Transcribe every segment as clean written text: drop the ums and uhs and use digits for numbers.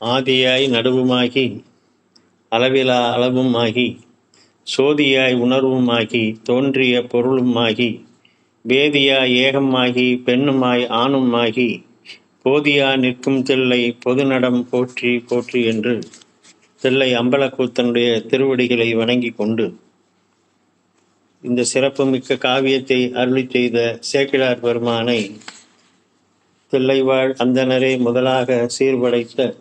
ஆதியாய் நடுவுமாகி அளவிலா அளவுமாகி சோதியாய் உணர்வுமாகி தோன்றிய பொருளுமாகி வேதியாய் ஏகமாகி பெண்ணுமாய் ஆணுமாகி போதியா நிற்கும் தில்லை பொதுநடம் போற்றி போற்றி என்று தில்லை அம்பலக்கூத்தனுடைய திருவடிகளை வணங்கி கொண்டு இந்த சிறப்புமிக்க காவியத்தை அருளி செய்த சேக்கிழார் பெருமானை தில்லைவாழ் அந்தனரே முதலாக சீர்படைத்த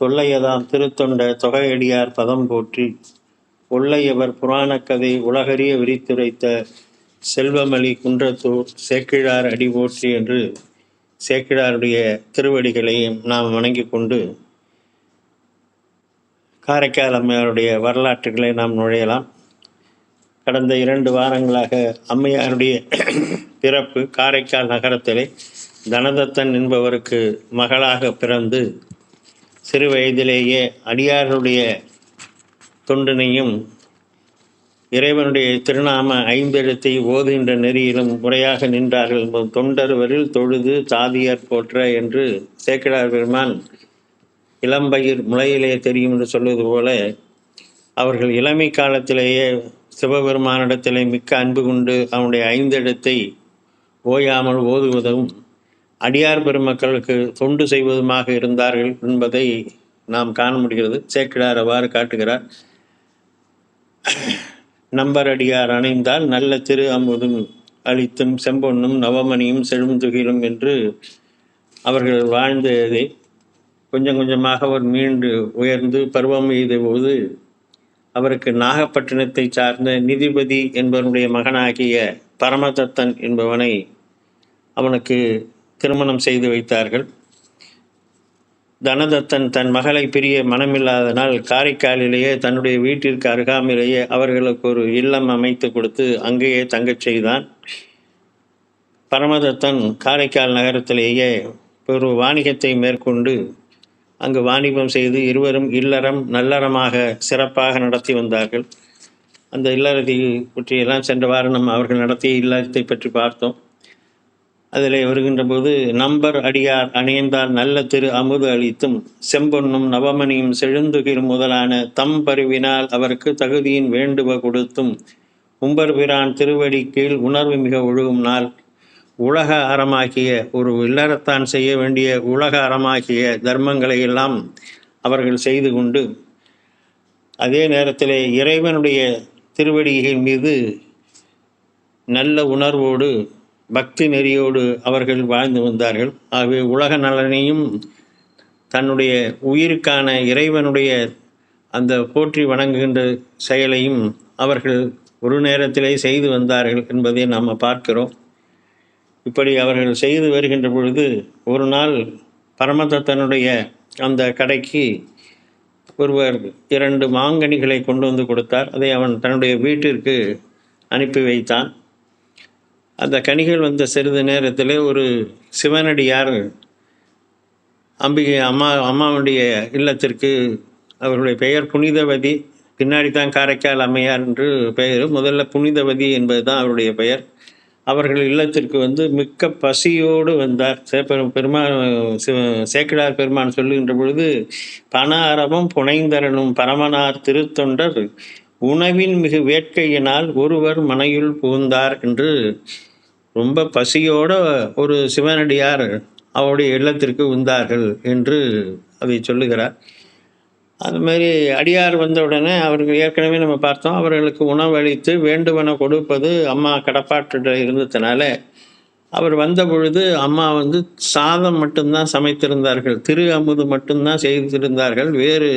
தொல்லையதாம் திருத்தொண்ட தொகையடியார் பதம் போற்றி ஒல்லையவர் புராணக்கதை உலகறிய விரித்துரைத்த செல்வமலி குன்றத்தூர் சேக்கிழார் அடி போற்றி என்று சேக்கிழாருடைய திருவடிகளையும் நாம் வணங்கி கொண்டு காரைக்கால் அம்மையாருடைய வரலாற்றுகளை நாம் நுழையலாம். கடந்த 2 வாரங்களாக அம்மையாருடைய பிறப்பு காரைக்கால் நகரத்திலே தனதத்தன் என்பவருக்கு மகளாக பிறந்து சிறு வயதிலேயே அடியாருடைய தொண்டினையும் இறைவனுடைய திருநாம 5 எழுத்தை ஓதுகின்ற நெறியிலும் முறையாக நின்றார்கள். தொண்டர்வரில் தொழுது சாதியர் போற்ற என்று சேக்கிழார் பெருமான் இளம்பயிர் முளையிலே தெரியும் என்று சொல்வது போல அவர்கள் இளமை காலத்திலேயே சிவபெருமானிடத்திலே மிக்க அன்பு கொண்டு அவனுடைய 5 எழுத்தை ஓயாமல் ஓதுவதும் அடியார் பெருமக்களுக்கு தொண்டு செய்வதுமாக இருந்தார்கள் என்பதை நாம் காண முடிகிறது. சேக்கிழார் அவ்வாறு காட்டுகிறார். நம்பரடியார் அணைந்தால் நல்ல திரு அமுதும் அளித்தும் செம்பொன்னும் நவமணியும் செழுந்துகிலும் என்று அவர்கள் வாழ்ந்ததை கொஞ்சம் கொஞ்சமாக அவர் மீண்டு உயர்ந்து பருவம் எய்த போது அவருக்கு நாகப்பட்டினத்தை சார்ந்த நிதிபதி என்பவனுடைய மகனாகிய பரமதத்தன் என்பவனை அவனுக்கு திருமணம் செய்து வைத்தார்கள். தனதத்தன் தன் மகளை பிரிய மனமில்லாதனால் காரைக்காலிலேயே தன்னுடைய வீட்டிற்கு அருகாமையிலேயே அவர்களுக்கு ஒரு இல்லம் அமைத்து கொடுத்து அங்கேயே தங்கச் செய்தான். பரமதத்தன் காரைக்கால் நகரத்திலேயே ஒரு வாணிகத்தை மேற்கொண்டு அங்கு வாணிபம் செய்து இருவரும் இல்லறம் நல்லறமாக சிறப்பாக நடத்தி வந்தார்கள். அந்த இல்லறத்தை பற்றியெல்லாம் சென்ற வாரம் நம்ம அவர்கள் நடத்திய இல்லறத்தை பற்றி பார்த்தோம். அதில் வருகின்ற போது நம்பர் அடியார் அணைந்தால் நல்ல திரு அமுது அளித்தும் செம்பொன்னும் நவமணியும் செழுந்துகிரும் முதலான தம் பருவினால் அவருக்கு தகுதியின் வேண்டுவ கொடுத்தும் உம்பர் பிரான் திருவடி கீழ் உணர்வு மிக ஒழுகும் நாள் உலக அறமாகிய ஒரு இல்லறத்தான் செய்ய வேண்டிய உலக அறமாகிய தர்மங்களை எல்லாம் அவர்கள் செய்து கொண்டு அதே நேரத்தில் இறைவனுடைய திருவடிகள் மீது நல்ல உணர்வோடு பக்தி நெறியோடு அவர்கள் வாழ்ந்து வந்தார்கள். ஆகவே உலக நலனையும் தன்னுடைய உயிருக்கான இறைவனுடைய அந்த போற்றி வணங்குகின்ற செயலையும் அவர்கள் ஒரு நேரத்திலே செய்து வந்தார்கள் என்பதை நாம் பார்க்கிறோம். இப்படி அவர்கள் செய்து வருகின்ற பொழுது ஒரு நாள் பரமதத்தனுடைய அந்த கடைக்கு ஒருவர் 2 மாங்கனிகளை கொண்டு வந்து கொடுத்தார். அதை அவன் தன்னுடைய வீட்டிற்கு அனுப்பி வைத்தான். அந்த கனிகள் வந்த சிறிது நேரத்தில் ஒரு சிவனடியார் அம்பிகை அம்மாவுடைய இல்லத்திற்கு, அவருடைய பெயர் புனிதவதி, பின்னாடி தான் காரைக்கால் அம்மையார் என்று பெயர், முதல்ல புனிதவதி என்பது தான் அவருடைய பெயர். அவர்கள் இல்லத்திற்கு வந்து மிக்க பசியோடு வந்தார். சேக்கிழார் பெருமான் சொல்லுகின்ற பொழுது பண அறவும் புனைந்தரனும் பரமனார் திருத்தொண்டர் உணவின் மிகு வேட்கையினால் ஒருவர் மனையுள் புகுந்தார் என்று ரொம்ப பசியோட ஒரு சிவனடியார் அவருடைய இல்லத்திற்கு வந்தார்கள் என்று அதை சொல்லுகிறார். அது மாதிரி அடியார் வந்த உடனே அவர்கள் ஏற்கனவே நம்ம பார்த்தோம், அவர்களுக்கு உணவளித்து வேண்டுவன கொடுப்பது அம்மா கடப்பாட்டு இருந்ததுனால அவர் வந்த பொழுது அம்மா வந்து சாதம் மட்டும்தான் சமைத்திருந்தார்கள், திரு அமுது மட்டும்தான் செய்திருந்தார்கள், வேறு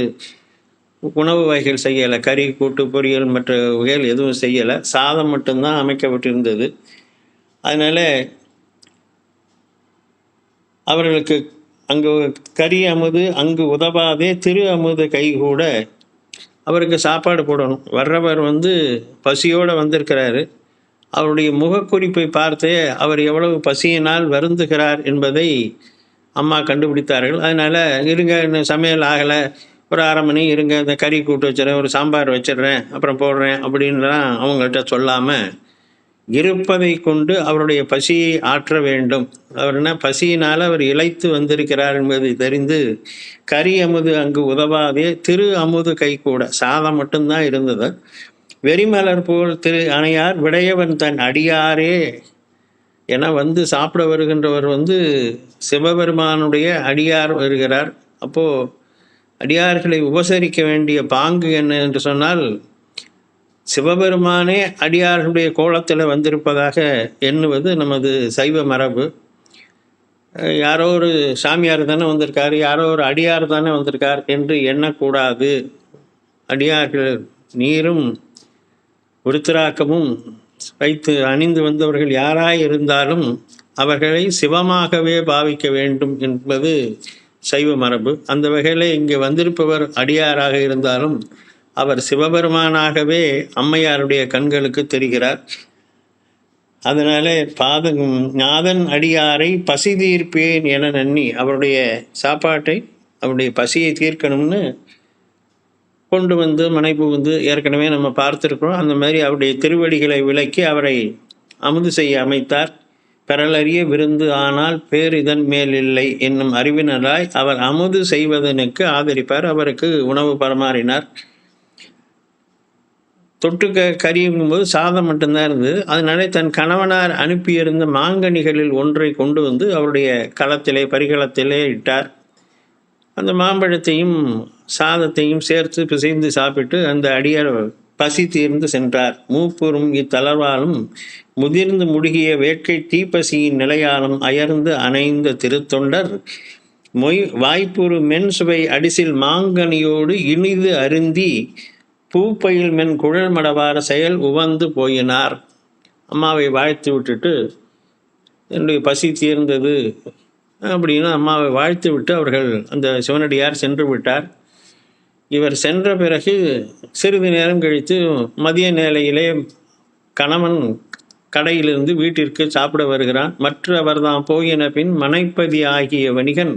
உணவு வகைகள் செய்யலை, கறி கூட்டு பொரியல் மற்ற வகைகள் எதுவும் செய்யலை, சாதம் மட்டும்தான் அமைக்கப்பட்டிருந்தது. அதனால் அவர்களுக்கு அங்கு கறி அமுது அங்கு உதவாதே திரு அமுது கைகூட அவருக்கு சாப்பாடு போடணும். வர்றவர் வந்து பசியோடு வந்திருக்கிறாரு, அவருடைய முகக்குறிப்பை பார்த்தே அவர் எவ்வளவு பசியினால் வருந்துகிறார் என்பதை அம்மா கண்டுபிடித்தார்கள். அதனால் இருங்க, இன்னும் சமையல் ஆகலை, ஒரு 1/2 மணி இருங்க, இந்த கறி கூட்டு வச்சிடறேன், ஒரு சாம்பார் வச்சிடுறேன், அப்புறம் போடுறேன் அப்படின்லாம் அவங்கள்ட்ட சொல்லாமல் இருப்பதை கொண்டு அவருடைய பசியை ஆற்ற வேண்டும். அவர் என்ன பசியினால் அவர் இளைத்து வந்திருக்கிறார் என்பதை தெரிந்து கரி அமுது அங்கு உதவாதே திரு அமுது கைகூட, சாதம் மட்டும்தான் இருந்தது. வெறிமலர் போல் திரு அணையார் விடையவன் தன் அடியாரே என வந்து சாப்பிட வருகின்றவர் சிவபெருமானுடைய அடியார் வருகிறார். அப்போது அடியார்களை உபசரிக்க வேண்டிய பாங்கு என்ன என்று சொன்னால், சிவபெருமானே அடியார்களுடைய கோலத்தில் வந்திருப்பதாக எண்ணுவது நமது சைவ மரபு. யாரோ ஒரு சாமியார் தானே வந்திருக்கார், யாரோ ஒரு அடியார் தானே வந்திருக்கார் என்று எண்ணக்கூடாது. அடியார்கள் நீரும் விருத்திராக்கமும் வைத்து அணிந்து வந்தவர்கள் யாராய் இருந்தாலும் அவர்களை சிவமாகவே பாவிக்க வேண்டும் என்பது சைவ மரபு. அந்த வகையில் இங்கே வந்திருப்பவர் அடியாராக இருந்தாலும் அவர் சிவபெருமானாகவே அம்மையாருடைய கண்களுக்கு தெரிகிறார். அதனால நாதன் அடியாரை பசி தீர்ப்பேன் என நன்னி அவருடைய சாப்பாட்டை, அவருடைய பசியை தீர்க்கணும்னு கொண்டு வந்து மனைபுகுந்து ஏற்கனவே நம்ம பார்த்துருக்கிறோம். அந்த மாதிரி அவருடைய திருவடிகளை விலக்கி அவரை அமுது செய்ய அமைத்தார். பெறலறிய விருந்து ஆனால் பேர் இதன் மேல் இல்லை என்னும் அறிவினராய் அவர் அமுது செய்வதனுக்கு ஆதரிப்பார். அவருக்கு உணவு பரமாறினார். தொட்டுக்க கறியும்போது சாதம் மட்டும்தான் இருந்தது. அதனால தன் கணவனார் அனுப்பியிருந்த மாங்கனிகளில் ஒன்றை கொண்டு வந்து அவருடைய பரிகளத்திலே இட்டார். அந்த மாம்பழத்தையும் சாதத்தையும் சேர்த்து பிசைந்து சாப்பிட்டு அந்த அடியார் பசி தீர்ந்து சென்றார். மூப்புறும் இத்தளர்வாலும் முதிர்ந்து முடுகிய வேட்கை தீப்பசியின் நிலையாலும் அயர்ந்து அணைந்த திருத்தொண்டர் வாய்ப்புறு மென் சுவை அடிசில் மாங்கனியோடு இனிது அருந்தி பூப்பையில் மென் குழல் மடவார செயல் உவந்து போயினார். அம்மாவை வாழ்த்து விட்டுட்டு என்னுடைய பசி தீர்ந்தது அப்படின்னு அம்மாவை வாழ்த்து விட்டு அவர்கள் அந்த சிவனடியார் சென்று விட்டார். இவர் சென்ற பிறகு சிறிது நேரம் கழித்து மதிய நேலையிலே கணவன் கடையிலிருந்து வீட்டிற்கு சாப்பிட வருகிறான். மற்றவர் தான் போயின பின் மனைப்பதி ஆகிய வணிகன்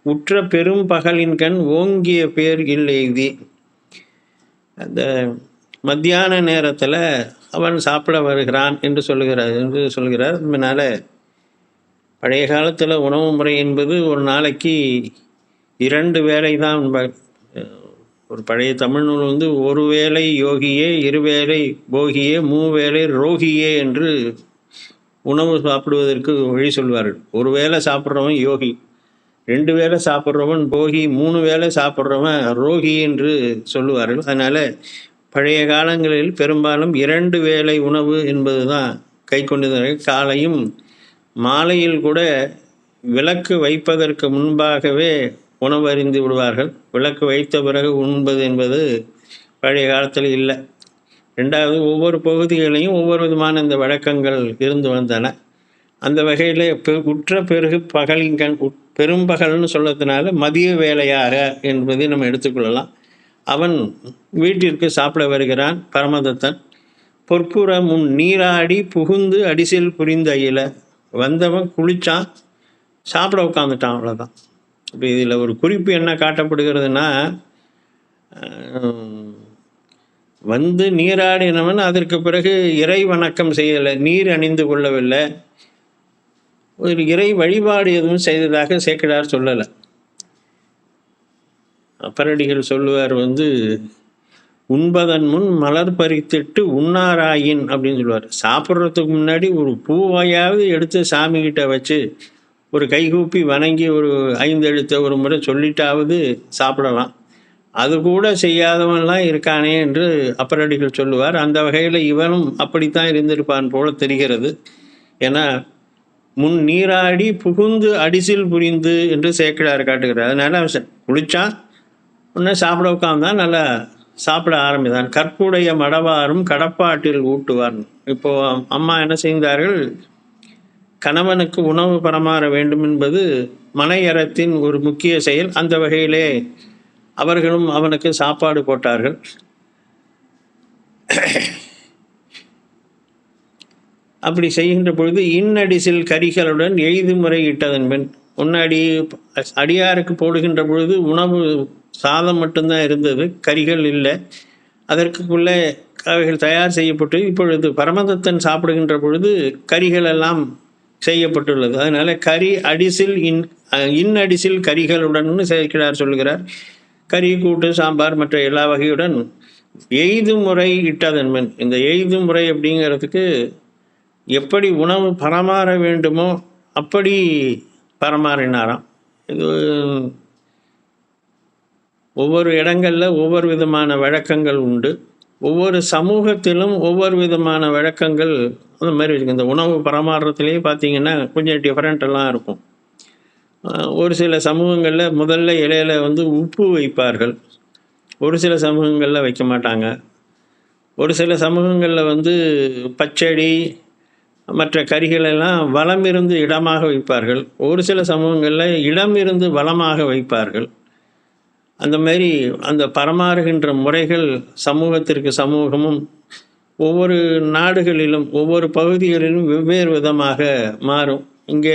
உற்ற பெரும் பகலின் கண் ஓங்கிய பேர் இல்லெய்தி. அந்த மத்தியான நேரத்தில் அவன் சாப்பிட வருகிறான் என்று சொல்கிறார். அதனால் பழைய காலத்தில் உணவு முறை என்பது ஒரு நாளைக்கு 2 வேளை தான். ஒரு பழைய தமிழ் நூல் ஒரு வேளை யோகியே, 2 வேளை போகியே, 3 வேளை ரோகியே என்று உணவு சாப்பிடுவதற்கு வழி சொல்வார்கள். 1 வேளை சாப்பிட்றவன் யோகி, 2 வேளை சாப்பிட்றவன் போகி, 3 வேளை சாப்பிட்றவன் ரோகி என்று சொல்லுவார்கள். அதனால் பழைய காலங்களில் பெரும்பாலும் 2 வேளை உணவு என்பது தான் கை கொண்டிருந்தார்கள். காலையும் மாலையில் கூட விளக்கு வைப்பதற்கு முன்பாகவே உணவு அறிந்து விடுவார்கள். விளக்கு வைத்த பிறகு உண்பது என்பது பழைய காலத்தில் இல்லை. 2வது, ஒவ்வொரு பகுதிகளையும் ஒவ்வொரு விதமான இந்த வழக்கங்கள் இருந்து வந்தன. அந்த வகையில் உற்ற பெருகு பகலின்கண், பெரும்பகல்னு சொல்றதுனால மதிய வேலையாக என்பதை நம்ம எடுத்துக்கொள்ளலாம். அவன் வீட்டிற்கு சாப்பிட வருகிறான். பரமதத்தன் பொற்புற முன் நீராடி புகுந்து அடிசில் புரிந்த இல. வந்தவன் குளித்தான், சாப்பிட உட்காந்துட்டான், அவ்வளோதான். இப்போ இதில் ஒரு குறிப்பு என்ன காட்டப்படுகிறதுனா, நீராடினவன் அதற்கு பிறகு இறை வணக்கம் செய்யலை, நீர் அணிந்து கொள்ளவில்லை, ஒரு இறை வழிபாடு எதுவும் செய்ததாக சேக்கிழார் சொல்லலை. அப்பரடிகள் சொல்லுவார், உண்பதன் முன் மலர் பறித்திட்டு உண்ணாராயின் அப்படின்னு சொல்லுவார். சாப்பிட்றதுக்கு முன்னாடி ஒரு பூவையாவது எடுத்து சாமிகிட்ட வச்சு ஒரு கைகூப்பி வணங்கி ஒரு 5 எழுத்தை ஒரு முறை சொல்லிட்டாவது சாப்பிடலாம். அது கூட செய்யாதவன்லாம் இருக்கானே என்று அப்பரடிகள் சொல்லுவார். அந்த வகையில் இவனும் அப்படித்தான் இருந்திருப்பான் போல தெரிகிறது. ஏன்னா முன் நீராடி புகுந்து அடிசில் புரிந்து என்று சேக்கிழார் காட்டுகிறார். அதனால அவன் குளித்தான், உடனே சாப்பிட உட்காந்தான், நல்லா சாப்பிட ஆரம்பித்தான். கற்புடைய மடவாரும் கடப்பாட்டில் ஊட்டுவார். இப்போது அம்மா என்ன செய்தார்கள், கணவனுக்கு உணவு பரமாற வேண்டும் என்பது மனையறத்தின் ஒரு முக்கிய செயல். அந்த வகையிலே அவர்களும் அவனுக்கு சாப்பாடு போட்டார்கள். அப்படி செய்கின்ற பொழுது இன்னடிசில் கரிகளுடன் எய்துமுறை இட்டதன் பின், முன்னாடி அடியாருக்கு போடுகின்ற பொழுது உணவு சாதம் மட்டும்தான் இருந்தது, கரிகள் இல்லை. அதற்குள்ளே அவைகள் தயார் செய்யப்பட்டு இப்பொழுது பரமதத்தன் சாப்பிடுகின்ற பொழுது கறிகள் எல்லாம் செய்யப்பட்டுள்ளது. அதனால கறி அடிசில் இன் அடிசில் கறிகளுடன் சேர்க்கிறார் சொல்லுகிறார். கறி, கூட்டு, சாம்பார் மற்ற எல்லா வகையுடன் எய்து முறை இட்டதன்மன். இந்த எய்து முறை அப்படிங்கிறதுக்கு எப்படி உணவு பரமாற வேண்டுமோ அப்படி பரமாறினாராம். இது ஒவ்வொரு இடங்களில் ஒவ்வொரு விதமான வழக்கங்கள் உண்டு. ஒவ்வொரு சமூகத்திலும் ஒவ்வொரு விதமான வழக்கங்கள் அந்த மாதிரி இருக்குது. இந்த உணவு பரமாறுறதுலேயே பார்த்தீங்கன்னா கொஞ்சம் டிஃப்ரெண்ட்டெல்லாம் இருக்கும். ஒரு சில சமூகங்களில் முதல்ல இலையில உப்பு வைப்பார்கள், ஒரு சில சமூகங்களில் வைக்க மாட்டாங்க. ஒரு சில சமூகங்களில் பச்சடி மற்ற கறிகளெல்லாம் வலமிருந்து இடமாக வைப்பார்கள். ஒரு சில சமூகங்களில் இடமிருந்து வலமாக வைப்பார்கள். அந்த மாதிரி அந்த பரமாறுகின்ற முறைகள் சமூகத்திற்கு சமூகமும் ஒவ்வொரு நாடுகளிலும் ஒவ்வொரு பகுதிகளிலும் வெவ்வேறு விதமாக மாறும். இங்கே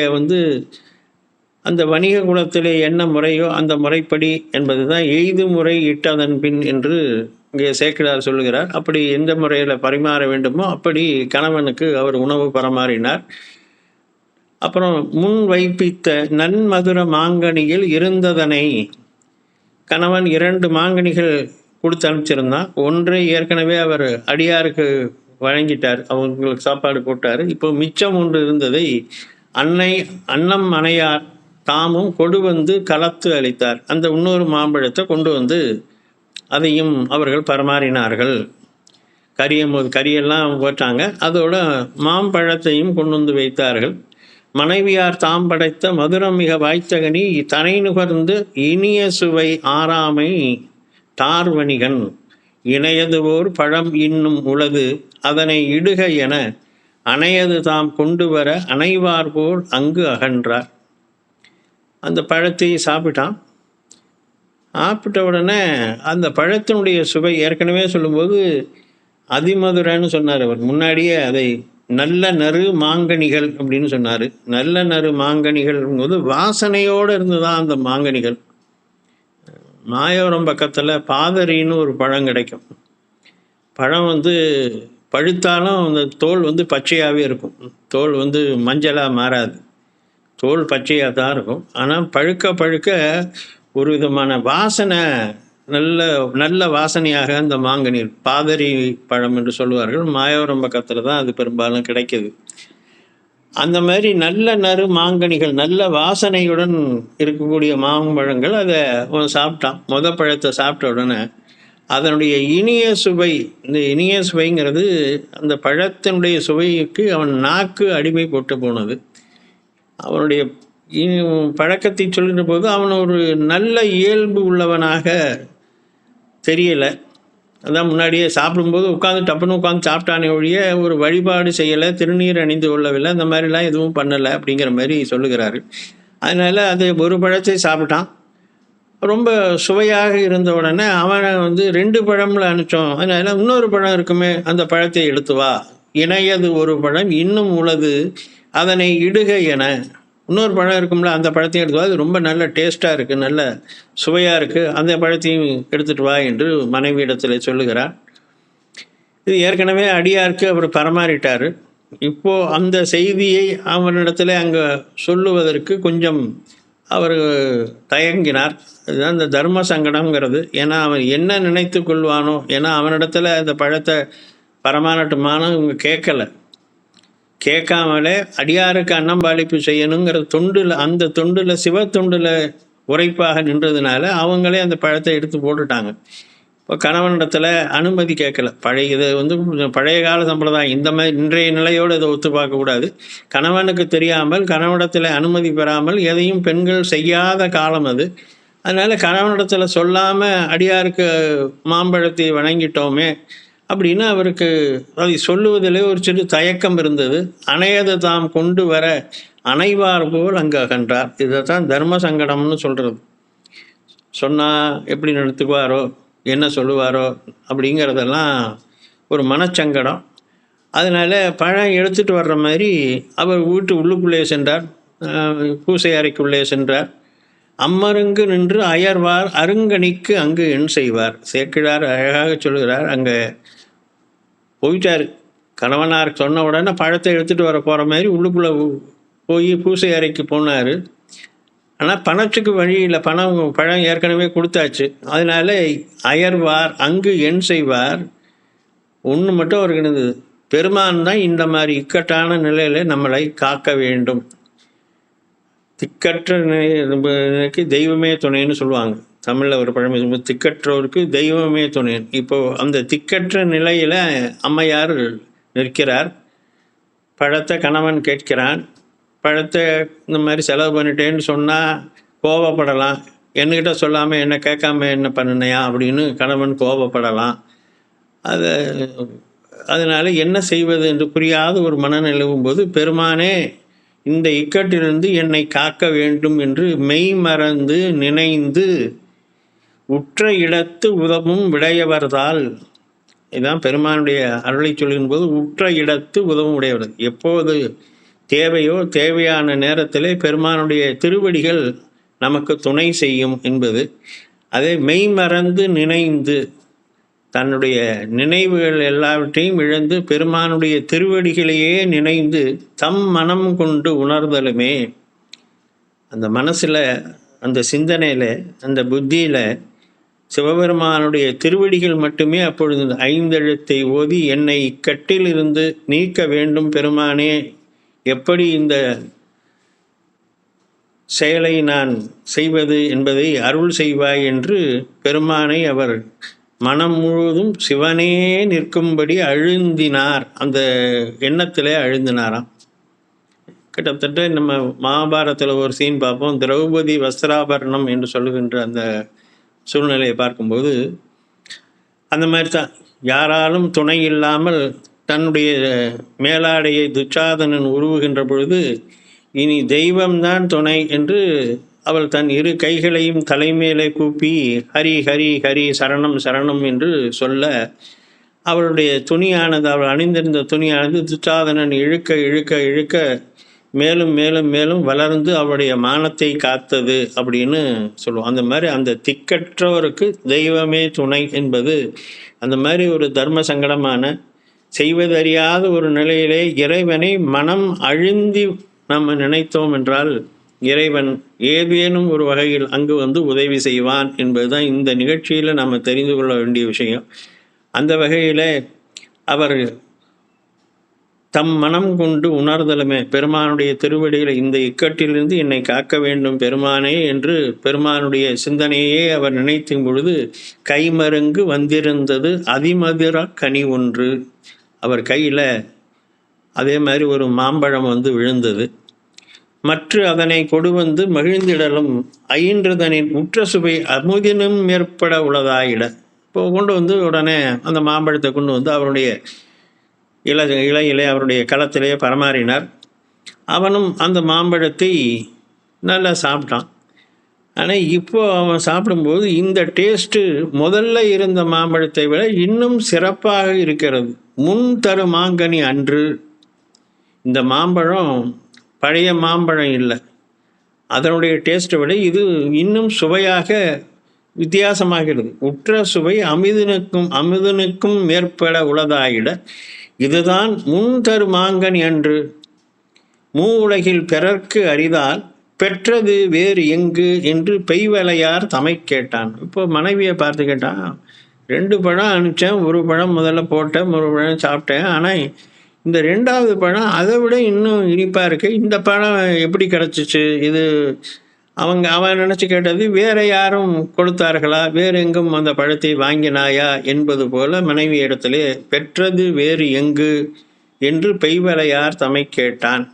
அந்த வணிக குலத்திலே என்ன முறையோ அந்த முறைப்படி என்பது தான் எய்து முறை இட்டதன் பின் என்று இங்கே சேக்கிழார் சொல்லுகிறார். அப்படி எந்த முறையில் பரிமாற வேண்டுமோ அப்படி கணவனுக்கு அவர் உணவு பரமாறினார். அப்புறம் முன் வைப்பித்த நன்மதுர மாங்கனியில் இருந்ததனை, கணவன் 2 மாங்கனிகள் கொடுத்து அனுப்பிச்சிருந்தான். ஒன்றை ஏற்கனவே அவர் அடியாருக்கு வழங்கிட்டார், அவங்களுக்கு சாப்பாடு போட்டார். இப்போ மிச்சம் ஒன்று இருந்ததை அன்னம் அணையார் தாமும் கொண்டு கலத்து அளித்தார். அந்த இன்னொரு மாம்பழத்தை கொண்டு அதையும் அவர்கள் பரமாறினார்கள். கறியெல்லாம் போட்டாங்க, அதோட மாம்பழத்தையும் கொண்டு வைத்தார்கள். மனைவியார் தாம் படைத்த மதுரம் மிக வாய்த்தகனி தனை நுகர்ந்து இனிய சுவை ஆறாமை தார்வணிகன் இணையதுவோர் பழம் இன்னும் உளது அதனை இடுக என அணையது தாம் கொண்டு வர அணைவார் போல் அங்கு அகன்றார். அந்த பழத்தை சாப்பிட்டான். சாப்பிட்ட உடனே அந்த பழத்தினுடைய சுவை ஏற்கனவே சொல்லும்போது அதிமதுரன்னு சொன்னார் அவர். முன்னாடியே அதை நல்ல நறு மாங்கனிகள் அப்படின்னு சொன்னார். நல்ல நறு மாங்கனிகள் போது வாசனையோடு இருந்துதான் அந்த மாங்கனிகள். மாயோரம் பக்கத்தில் பாதரின்னு ஒரு பழம் கிடைக்கும். பழம் பழுத்தாலும் அந்த தோல் பச்சையாகவே இருக்கும். தோல் மஞ்சளாக மாறாது, தோல் பச்சையாக தான் இருக்கும். ஆனால் பழுக்க பழுக்க ஒரு விதமான வாசனை, நல்ல வாசனையாக அந்த மாங்கனி பாதரி பழம் என்று சொல்லுவார்கள். மாயோரம் பக்கத்தில் தான் அது பெரும்பாலும் கிடைக்கிது. அந்த மாதிரி நல்ல நறு மாங்கனிகள், நல்ல வாசனையுடன் இருக்கக்கூடிய மாம்பழங்கள். அதை சாப்பிட்டான். பழத்தை சாப்பிட்ட உடனே அதனுடைய இனிய சுவை, இந்த இனிய சுவைங்கிறது அந்த பழத்தினுடைய சுவைக்கு அவன் நாக்கு அடிமை போட்டு போனது. அவனுடைய பழக்கத்தை சொல்கிற போது அவன் ஒரு நல்ல இயல்பு உள்ளவனாக தெரியலை. அதான் முன்னாடியே சாப்பிடும்போது டப்புன்னு உட்காந்து சாப்பிட்டானே ஒழிய ஒரு வழிபாடு செய்யலை, திருநீர் அணிந்து கொள்ளவில்லை, அந்த மாதிரிலாம் எதுவும் பண்ணலை அப்படிங்கிற மாதிரி சொல்லுகிறாரு. அதனால் அது ஒரு பழத்தை சாப்பிட்டான். ரொம்ப சுவையாக இருந்த உடனே அவனை 2 பழம்ல அனுப்பிச்சோம். அதனால் இன்னொரு பழம் இருக்குமே, அந்த பழத்தை எடுத்து வா, இணையது ஒரு பழம் இன்னும் உளது அதனை இடுக என. இன்னொரு பழம் இருக்கும்ல, அந்த பழத்தையும் எடுத்து வா, அது ரொம்ப நல்ல டேஸ்ட்டாக இருக்குது, நல்ல சுவையாக இருக்குது, அந்த பழத்தையும் எடுத்துகிட்டு வா என்று மனைவியிடத்தில் சொல்லுகிறார். இது ஏற்கனவே அடியாருக்கு அவர் பரமாறிட்டார். இப்போது அந்த செய்தியை அவனிடத்தில் அங்கே சொல்லுவதற்கு கொஞ்சம் அவர் தயங்கினார். அதுதான் இந்த தர்ம சங்கடம்ங்கிறது. ஏன்னா அவன் என்ன நினைத்து கொள்வானோ, ஏன்னா அவனிடத்தில் அந்த பழத்தை பரமாறட்டுமானு இவங்க கேட்கலை. கேட்காமலே அடியாருக்கு அன்னம்பாளிப்பு செய்யணுங்கிற தொண்டில், அந்த தொண்டில் சிவ தொண்டில் உரைப்பாக நின்றதுனால அவங்களே அந்த பழத்தை எடுத்து போட்டுட்டாங்க. இப்போ கணவனிடத்தில் அனுமதி கேட்கலை. பழைய கால சம்பிரதாயம். இந்த மாதிரி இன்றைய நிலையோடு இதை ஒத்து பார்க்கக்கூடாது. கணவனுக்கு தெரியாமல், கணவனிடத்தில் அனுமதி பெறாமல் எதையும் பெண்கள் செய்யாத காலம் அது. அதனால் கணவனிடத்தில் சொல்லாமல் அடியாருக்கு மாம்பழத்தை வணங்கிட்டோமே அப்படின்னு அவருக்கு அதை சொல்லுவதிலே ஒரு சிறு தயக்கம் இருந்தது. அணையது தாம் கொண்டு வர அணைவார் போல் அங்கு அகன்றார். இதைத்தான் தர்ம சங்கடம்னு சொல்கிறது. சொன்னால் எப்படி நடத்துக்குவாரோ, என்ன சொல்லுவாரோ அப்படிங்கிறதெல்லாம் ஒரு மனச்சங்கடம். அதனால் பழம் எடுத்துகிட்டு வர்ற மாதிரி அவர் வீட்டு உள்ளுக்குள்ளே சென்றார், பூசை அறைக்குள்ளே சென்றார். அம்மருங்கு நின்று அயர்வார் அருங்கணிக்கு அங்கு எண் செய்வார். சேக்கிழார் அழகாக சொல்கிறார். அங்கே போயிட்டார். கணவனார் சொன்ன உடனே பழத்தை எடுத்துகிட்டு வர போகிற மாதிரி உள்ளுக்குள்ளே போய் பூசை அறைக்கு போனார். ஆனால் பணத்துக்கு வழி இல்லை, பழம் ஏற்கனவே கொடுத்தாச்சு. அதனால அயர்வார் அங்கு என் செய்வார். ஒன்று மட்டும் அவருக்கு இருந்தது, பெருமான் தான் இந்த மாதிரி இக்கட்டான நிலையில் நம்மளை காக்க வேண்டும். திக்கற்ற நிலைக்கு தெய்வமே துணைன்னு சொல்லுவாங்க. தமிழில் ஒரு பழமொழி, திக்கற்றோருக்கு தெய்வமே துணை. இப்போது அந்த திக்கற்ற நிலையில் அம்மையார் நிற்கிறார். பழத்தை கணவன் கேட்கிறான். பழத்தை இந்த மாதிரி செலவு பண்ணிட்டேன்னு சொன்னால் கோபப்படலாம். என்கிட்ட சொல்லாமல் என்ன கேட்காம என்ன பண்ணினையா அப்படின்னு கணவன் கோபப்படலாம். அதனால் என்ன செய்வது என்று புரியாத ஒரு மனநிலவும் போது, பெருமானே இந்த இக்கட்டிலிருந்து என்னை காக்க வேண்டும் என்று மெய் மறந்து நினைந்து உற்ற இடத்து உதவும் விடையவர்தால். இதுதான் பெருமானுடைய அருளை சொல்லும் போது, உற்ற இடத்து உதவும் உடையவர். எப்போது தேவையோ தேவையான நேரத்திலே பெருமானுடைய திருவடிகள் நமக்கு துணை செய்யும் என்பது. அதை மெய் மறந்து நினைந்து தன்னுடைய நினைவுகள் எல்லாவற்றையும் இழந்து பெருமானுடைய திருவடிகளையே நினைந்து தம் மனம் கொண்டு உணர்தலுமே. அந்த மனசில், அந்த சிந்தனையில், அந்த புத்தியில் சிவபெருமானுடைய திருவடிகள் மட்டுமே அப்பொழுது 5 எழுத்தை ஓதி என்னை இக்கட்டிலிருந்து நீக்க வேண்டும் பெருமானே, எப்படி இந்த செயலை நான் செய்வது என்பதை அருள் செய்வாய் என்று பெருமானை அவர் மனம் முழுவதும் சிவனே நிற்கும்படி அழுந்தினார். அந்த எண்ணத்திலே அழுந்தினாராம். கிட்டத்தட்ட நம்ம மகாபாரதத்தில் ஒரு சீன் பார்ப்போம், திரௌபதி வஸ்திராபரணம் என்று சொல்லுகின்ற அந்த சூழ்நிலையை பார்க்கும்போது அந்த மாதிரி தான். யாராலும் துணை இல்லாமல் தன்னுடைய மேலாடையை துச்சாதனன் உருவுகின்ற பொழுது, இனி தெய்வம்தான் துணை என்று அவள் தன் 2 கைகளையும் தலைமேலே கூப்பி ஹரி ஹரி ஹரி சரணம் சரணம் என்று சொல்ல, அவளுடைய துணியானது, அவள் அணிந்திருந்த துணியானது துச்சாதனன் இழுக்க இழுக்க இழுக்க மேலும் மேலும் மேலும் வளர்ந்து அவளுடைய மானத்தை காத்தது அப்படின்னு சொல்லுவோம். அந்த மாதிரி அந்த திக்கற்றவருக்கு தெய்வமே துணை என்பது அந்த மாதிரி ஒரு தர்ம சங்கடமான செய்வதறியாத ஒரு நிலையிலே இறைவனை மனம் அழுந்தி நம்ம நினைத்தோம் என்றால் இறைவன் ஏதேனும் ஒரு வகையில் அங்கு வந்து உதவி செய்வான் என்பதுதான் இந்த நிகழ்ச்சியில் நம்ம தெரிந்து கொள்ள வேண்டிய விஷயம். அந்த வகையில் அவர் தம் மனம் கொண்டு உணர்தலுமே, பெருமானுடைய திருவடிகளை இந்த இக்கட்டிலிருந்து என்னை காக்க வேண்டும் பெருமானே என்று பெருமானுடைய சிந்தனையே அவர் நினைத்தும் பொழுது கைமருங்கு வந்திருந்தது அதிமதுர கனி ஒன்று. அவர் கையில் அதே மாதிரி ஒரு மாம்பழம் வந்து விழுந்தது. மற்ற அதனை கொடு வந்து மகிழ்ந்திடலும் அயின்றதனின் உற்ற சுவை அமுதினும் மேற்பட உளதாயிட. இப்போ கொண்டு வந்து உடனே அந்த மாம்பழத்தை கொண்டு வந்து அவருடைய இலையிலே அவருடைய களத்திலே பரமாறினார். அவனும் அந்த மாம்பழத்தை நல்லா சாப்பிட்டான். ஆனால் இப்போ அவன் சாப்பிடும்போது இந்த டேஸ்ட்டு முதல்ல இருந்த மாம்பழத்தை விட இன்னும் சிறப்பாக இருக்கிறது. முன் தரு மாங்கனி அன்று. இந்த மாம்பழம் பழைய மாம்பழம் இல்லை, அதனுடைய டேஸ்ட்டை விட இது இன்னும் சுவையாக வித்தியாசமாகிறது. உற்ற சுவை அமுதனுக்கும் மேற்பட உளதாயிட இதுதான் முன் தரு மாங்கனி அன்று. உலகில் பிறர்க்கு அரிதால் பெற்றது வேறு எங்கு என்று பெய்வலையார் தமை கேட்டான். இப்போ மனைவியை பார்த்து கேட்டான், 2 பழம் அனுப்பிச்சேன், ஒரு பழம் முதல்ல போட்டேன், ஒரு பழம் சாப்பிட்டேன், ஆனால் இந்த 2வது பழம் அதை விட இன்னும் இனிப்பாக இருக்கு, இந்த பழம் எப்படி கிடச்சிச்சு? இது அவன் நினச்சி கேட்டது, வேற யாரும் கொடுத்தார்களா, வேறு எங்கும் அந்த பழத்தை வாங்கினாயா என்பது போல மனைவி இடத்திலே பெற்றது வேறு எங்கு என்று பெய்வலையார் தமை கேட்டான்.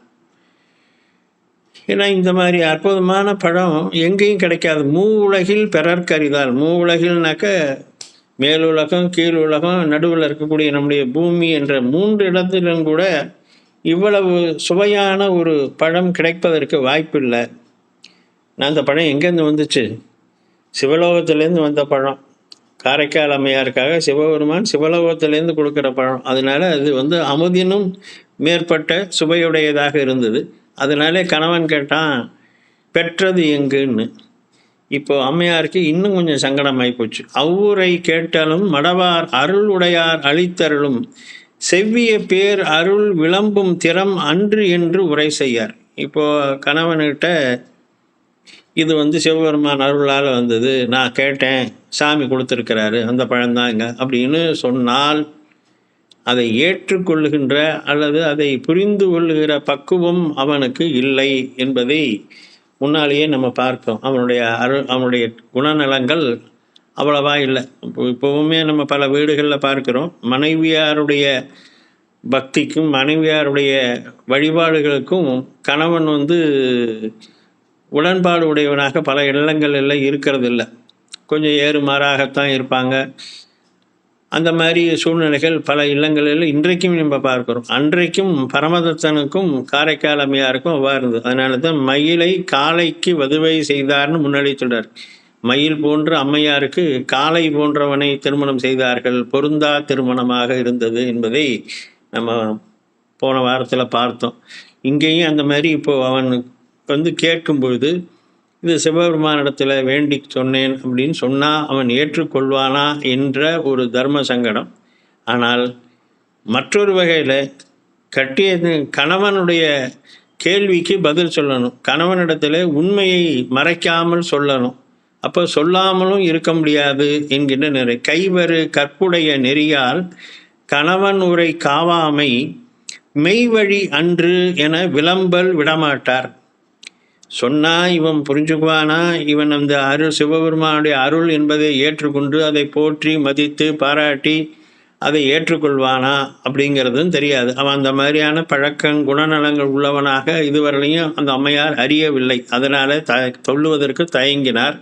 ஏன்னா இந்த மாதிரி அற்புதமான பழம் எங்கேயும் கிடைக்காது. உலகில் பிறர்க்கரிதால். உலகில்னாக்க மேலுலகம், கீழ் உலகம், நடுவில் இருக்கக்கூடிய நம்முடைய பூமி என்ற 3 இடத்திலும் கூட இவ்வளவு சுவையான ஒரு பழம் கிடைப்பதற்கு வாய்ப்பில்லை. நான் அந்த பழம் எங்கேருந்து வந்துச்சு? சிவலோகத்திலேருந்து வந்த பழம். காரைக்கால் அம்மையாருக்காக சிவபெருமான் சிவலோகத்திலேருந்து கொடுக்குற பழம். அதனால அது வந்து அமுதினும் மேற்பட்ட சுவையுடையதாக இருந்தது. அதனாலே கணவன் கேட்டான், பெற்றது எங்குன்னு. இப்போ அம்மையாருக்கு இன்னும் கொஞ்சம் சங்கடமாகி போச்சு. அவ்வூரை கேட்டாலும் மடவார் அருள் உடையார் அளித்தருளும் செவ்விய பேர் அருள் விளம்பும் திறம் அன்று என்று உரை செய்யார். இப்போ கணவன்கிட்ட இது சிவபெருமான் அருளால் வந்தது, நான் கேட்டேன், சாமி கொடுத்துருக்கிறாரு, அந்த பழம்தாங்க அப்படின்னு சொன்னால் அதை ஏற்றுக்கொள்ளுகின்ற அல்லது அதை புரிந்து கொள்ளுகிற பக்குவம் அவனுக்கு இல்லை என்பதை முன்னாலேயே நம்ம பார்க்கிறோம். அவனுடைய குணநலங்கள் அவ்வளவா இல்லை. இப்போவுமே நம்ம பல வீடுகளில் பார்க்கிறோம், மனைவியாருடைய பக்திக்கும் மனைவியாருடைய வழிபாடுகளுக்கும் கணவன் உடன்பாடு உடையவனாக பல இல்லங்களில் இருக்கிறது இல்லை. கொஞ்சம் ஏறுமாறாகத்தான் இருப்பாங்க. அந்த மாதிரி சூழ்நிலைகள் பல இல்லங்களில் இன்றைக்கும் நம்ம பார்க்கிறோம். அன்றைக்கும் பரமதத்தனுக்கும் காரைக்கால் அம்மையாருக்கும் அவ்வாறு இருந்தது. அதனால தான் மயிலை காளைக்கு வதுவை செய்தார்னு முன்னாடி சொல்றார். மயில் போன்ற அம்மையாருக்கு காளை போன்றவனை திருமணம் செய்தார்கள், பொருந்தா திருமணமாக இருந்தது என்பதை நம்ம போன வாரத்தில் பார்த்தோம். இங்கேயும் அந்த மாதிரி இப்போ அவன் கேட்கும் பொழுது இது சிவபெருமானிடத்தில் வேண்டி சொன்னேன் அப்படின்னு சொன்னால் அவன் ஏற்றுக்கொள்வானா என்ற ஒரு தர்ம சங்கடம். ஆனால் மற்றொரு வகையில் கட்டிய கணவனுடைய கேள்விக்கு பதில் சொல்லணும், கணவனிடத்தில் உண்மையை மறைக்காமல் சொல்லணும். அப்போ சொல்லாமலும் இருக்க முடியாது என்கின்ற நிறை. கைவரு கற்புடைய நெறியால் கணவன் உரை காவாமை மெய்வழி அன்று என விளம்பல் விடமாட்டார். சொன்னா இவன் புரிஞ்சுக்குவானா, இவன் சிவபெருமானுடைய அருள் என்பதை ஏற்றுக்கொண்டு அதை போற்றி மதித்து பாராட்டி அதை ஏற்றுக்கொள்வானா அப்படிங்கிறதும் தெரியாது. அவன் அந்த மாதிரியான குணநலங்கள் உள்ளவனாக இதுவரையிலையும் அந்த அம்மையார் அறியவில்லை. அதனால சொல்லுவதற்கு தயங்கினார்.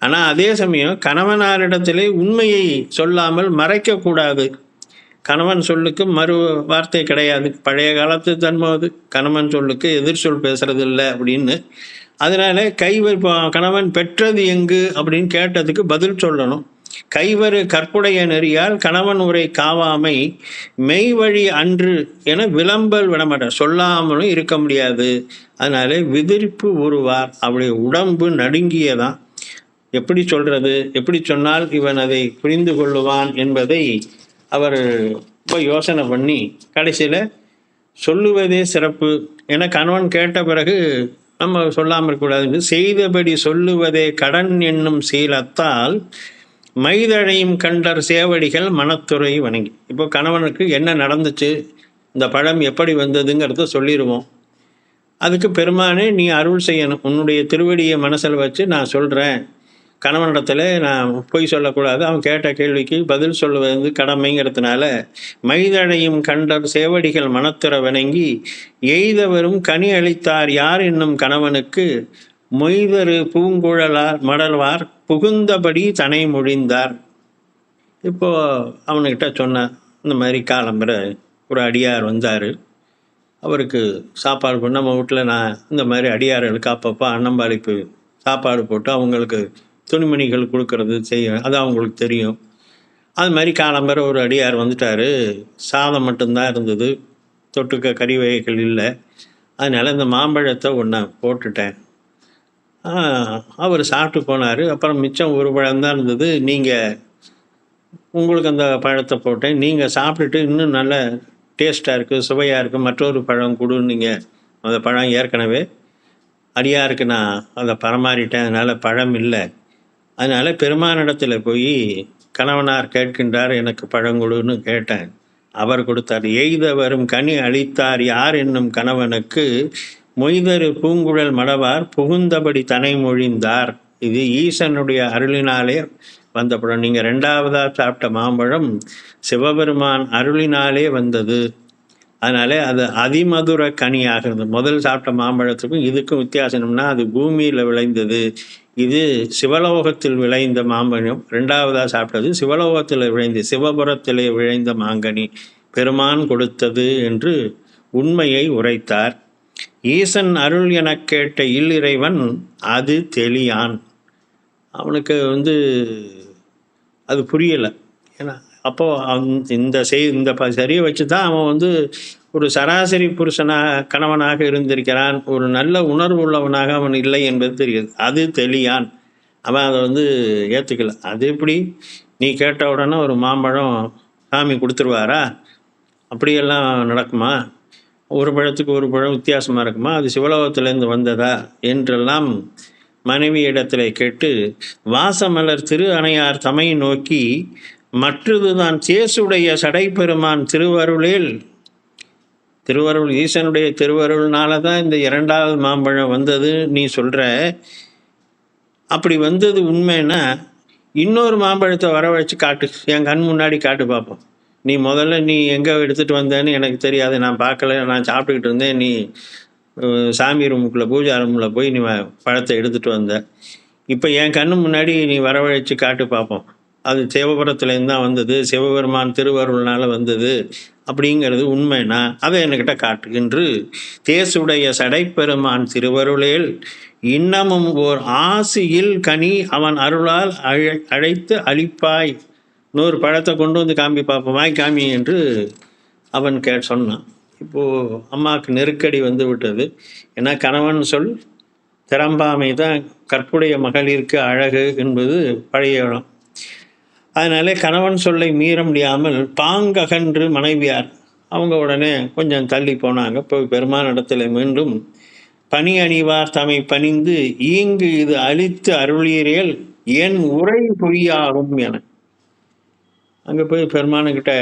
ஆனால் அதே சமயம் கணவனாரிடத்திலே உண்மையை சொல்லாமல் மறைக்கக்கூடாது. கணவன் சொல்லுக்கு மறு வார்த்தை கிடையாது. பழைய காலத்து தன்மது கணவன் சொல்லுக்கு எதிர் சொல் பேசுறது இல்லை அப்படின்னு. அதனால கணவன் பெற்றது எங்கு அப்படின்னு கேட்டதுக்கு பதில் சொல்லணும். கைவரு கற்புடைய நெறியால் கணவன் உரை காவாமை மெய்வழி அன்று என விளம்பல் விடமாட்டார். சொல்லாமலும் இருக்க முடியாது. அதனால விதிர்ப்பு ஒருவார். அவருடைய உடம்பு நடுங்கியதான். எப்படி சொல்றது, எப்படி சொன்னால் இவன் அதை புரிந்து கொள்ளுவான் என்பதை அவர் இப்போ யோசனை பண்ணி கடைசியில் சொல்லுவதே சிறப்பு என கணவன் கேட்ட பிறகு நம்ம சொல்லாமல் இருக்கக்கூடாது. செய்தபடி சொல்லுவதே கடன் என்னும் சீலத்தால் மைதழையும் கண்டர் சேவடிகள் மனத்துறை வணங்கி. இப்போ கணவனுக்கு என்ன நடந்துச்சு, இந்த பழம் எப்படி வந்ததுங்கிறத சொல்லிடுவோம். அதுக்கு பெருமானே நீ அருள் செய்யணும். உன்னுடைய திருவடியை மனசில் வச்சு நான் சொல்கிறேன். கணவனிடத்தில் நான் பொய் சொல்லக்கூடாது. அவன் கேட்ட கேள்விக்கு பதில் சொல்லுவது கடமைங்கிறதுனால மைதழையும் கண்டர் சேவடிகள் மனத்துற வணங்கி எய்தவரும் கனி அளித்தார் யார் என்னும் கணவனுக்கு மொய்தரு பூங்குழலார் மடல்வார் புகுந்தபடி தனை மொழிந்தார். இப்போ அவனுக்கிட்ட சொன்னான், இந்த மாதிரி காலம்பரை ஒரு அடியார் வந்தார், அவருக்கு சாப்பாடு நம்ம வீட்டில் நான் இந்த மாதிரி அடியார்களுக்கு அப்பப்போ அன்னம்பாளிப்பு சாப்பாடு போட்டு அவங்களுக்கு துணிமணிகள் கொடுக்கறது செய்ய, அது அவங்களுக்கு தெரியும். அது மாதிரி காலம்பரை ஒரு அடியார் வந்துட்டார். சாதம் மட்டும்தான் இருந்தது, தொட்டுக்க கறி வகைகள் இல்லை. அதனால் இந்த மாம்பழத்தை ஒன்றா போட்டுட்டேன். அவர் சாப்பிட்டு போனார். அப்புறம் மிச்சம் ஒரு பழம்தான் இருந்தது. உங்களுக்கு அந்த பழத்தை போட்டேன், நீங்கள் சாப்பிட்டுட்டு இன்னும் நல்ல டேஸ்ட்டாக இருக்குது, சுவையாக இருக்குது, மற்றொரு பழம் கொடுன்னீங்க. அந்த பழம் ஏற்கனவே அடியாருக்கு நான் அதை பரமாறிட்டேன், அதனால் பழம் இல்லை. அதனால் பெருமானிடத்தில் போய் கணவனார் கேட்கின்றார், எனக்கு பழங்குழுன்னு கேட்டேன். அவர் கொடுத்தார். எய்தவரும் கனி அளித்தார் யார் என்னும் கணவனுக்கு மொய்தரு பூங்குழல் மடவார் புகுந்தபடி தனை மொழிந்தார். இது ஈசனுடைய அருளினாலே வந்த பழம். நீங்கள் ரெண்டாவதாக சாப்பிட்ட மாம்பழம் சிவபெருமான் அருளினாலே வந்தது. அதனால அது அதிமதுர கனியாக இருந்தது. முதல் சாப்பிட்ட மாம்பழத்துக்கும் இதுக்கும் வித்தியாசம்னா அது பூமியில் விளைந்தது, இது சிவலோகத்தில் விளைந்த மாம்பழம். ரெண்டாவதாக சாப்பிட்டது சிவலோகத்தில் விளைந்த சிவபுரத்திலே விளைந்த மாங்கனி, பெருமான் கொடுத்தது என்று உண்மையை உரைத்தார். ஈசன் அருள் என கேட்ட இல்லிறைவன் அது தெளியான். அவனுக்கு அது புரியலை. ஏன்னா அப்போது இந்த சரியை வச்சு தான் அவன் ஒரு சராசரி புருஷனாக கணவனாக இருந்திருக்கிறான். ஒரு நல்ல உணர்வு உள்ளவனாக அவன் இல்லை என்பது தெரியுது. அது தெளியான். அவன் அதை ஏற்றுக்கல. அது எப்படி நீ கேட்ட உடனே ஒரு மாம்பழம் சாமி கொடுத்துருவாரா? அப்படியெல்லாம் நடக்குமா? ஒரு பழத்துக்கு ஒரு பழம் வித்தியாசமாக இருக்குமா? அது சிவலோகத்திலேருந்து வந்ததா என்றெல்லாம் மனைவியிடத்தில் கேட்டு, வாசமலர் திரு அணையார் தமை நோக்கி மற்றதுதான் சேசுடைய சடைப்பெருமான் திருவருளில், திருவருள் ஈசனுடைய திருவருள்னால தான் இந்த 2வது மாம்பழம் வந்தது நீ சொல்கிற. அப்படி வந்தது உண்மைன்னா இன்னொரு மாம்பழத்தை வர வச்சு காட்டு, என் கண் முன்னாடி காட்டு பார்ப்போம். நீ முதல்ல நீ எங்கே எடுத்துகிட்டு வந்தேன்னு எனக்கு தெரியாது, நான் பார்க்கல, நான் சாப்பிட்டுக்கிட்டு இருந்தேன். நீ சாமி ரூமுக்குள்ளே பூஜா ரூமில் போய் நீ பழத்தை எடுத்துகிட்டு வந்த. இப்போ என் கண்ணு முன்னாடி நீ வரவழைச்சு காட்டு பார்ப்போம். அது சிவபுரத்துலேருந்து தான் வந்தது, சிவபெருமான் திருவருள்னால வந்தது அப்படிங்கிறது உண்மைனா அதை என்கிட்ட காட்டு என்று தேசுடைய சடைப்பெருமான் திருவருளேல் இன்னமும் ஓர் ஆசியில் கனி அவன் அருளால் அழைத்து அளிப்பாய். 100 பழத்தை கொண்டு வந்து காமி பார்ப்போமாய் காமி என்று அவன் சொன்னான். இப்போது அம்மாவுக்கு நெருக்கடி வந்து விட்டது. ஏன்னா கணவன் சொல் திறம்பாமை தான் கற்புடைய மகளிருக்கு அழகு என்பது பழைய இடம். அதனால கணவன் சொல்லை மீற முடியாமல் பாங்ககன்று மனைவியார் அவங்க உடனே கொஞ்சம் தள்ளி போனாங்க. போய் பெருமான் இடத்துல மீண்டும் பனி அணிவார் தமை பணிந்து ஈங்கு இது அளித்து அருளியேல் என் உரை பொய்யாகும் என அங்கே போய் பெருமானுக்கிட்ட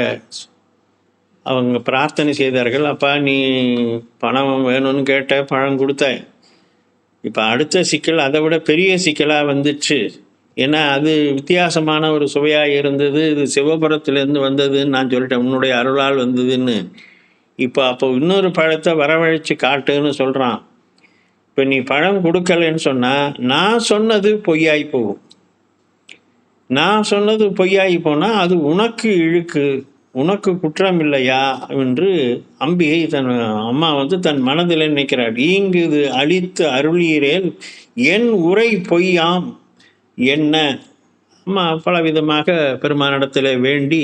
அவங்க பிரார்த்தனை செய்தார்கள். அப்பா, நீ பணம் வேணும்னு கேட்ட, பழம் கொடுத்த. இப்போ அடுத்த சிக்கல் அதை விட பெரிய சிக்கலாக வந்துச்சு. ஏன்னா அது வித்தியாசமான ஒரு சுவையாக இருந்தது. இது சிவபுரத்துலேருந்து வந்ததுன்னு நான் சொல்லிட்டேன், உன்னுடைய அருளால் வந்ததுன்னு. அப்போ இன்னொரு பழத்தை வரவழைச்சு காட்டுன்னு சொல்கிறான். இப்போ நீ பழம் கொடுக்கலன்னு சொன்னால் நான் சொன்னது பொய்யாகி போகும். நான் சொன்னது பொய்யாகி போனால் அது உனக்கு இழுக்கு, உனக்கு குற்றம் இல்லையா என்று அம்பிகை அம்மா தன் மனதில் நினைக்கிறாள். ஈங்கு இது அளித்து அருளீரேல் என் உரை பொய்யாம் என்ன. அம்மா பல விதமாக பெருமானிடத்தில் வேண்டி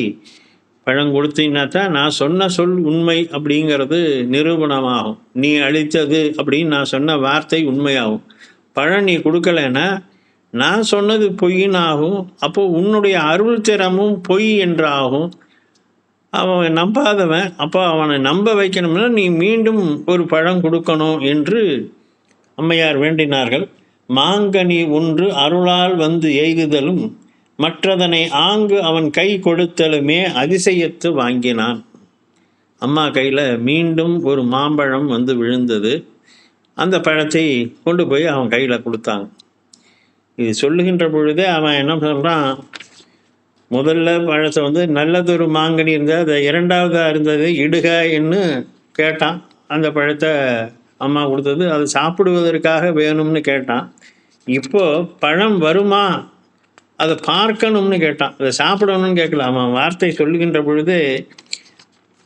பழம் கொடுத்தீங்கன்னா தான் நான் சொன்ன சொல் உண்மை அப்படிங்கிறது நிரூபணமாகும். நீ அளித்தது அப்படின்னு நான் சொன்ன வார்த்தை உண்மையாகும். பழம் நீ கொடுக்கலைன்னா நான் சொன்னது பொய்ன்னு ஆகும். அப்போது உன்னுடைய அருள் திறமும் பொய் என்றாகும். அவன் நம்பாதவன். அப்போ அவனை நம்ப வைக்கணும்னா நீ மீண்டும் ஒரு பழம் கொடுக்கணும் என்று அம்மையார் வேண்டினார்கள். மாங்கனி ஒன்று அருளால் வந்து எய்துதலும் மற்றதனை ஆங்கு அவன் கை கொடுத்தலுமே அதிசயத்து வாங்கினான். அம்மா கையில் மீண்டும் ஒரு மாம்பழம் வந்து விழுந்தது. அந்த பழத்தை கொண்டு போய் அவன் கையில் கொடுத்தாங்க. இது சொல்லுகின்ற பொழுதே அவன் என்ன சொல்கிறான், முதல்ல பழத்தை நல்லதொரு மாங்கனி இருந்தால் அதை 2வதாக இருந்தது இடுக என்று கேட்டான். அந்த பழத்தை அம்மா கொடுத்தது. அது சாப்பிடுவதற்காக வேணும்னு கேட்டான். இப்போது பழம் வருமா அதை பார்க்கணும்னு கேட்டான். அதை சாப்பிடணும்னு கேட்கல. அவன் வார்த்தை சொல்லுகின்ற பொழுது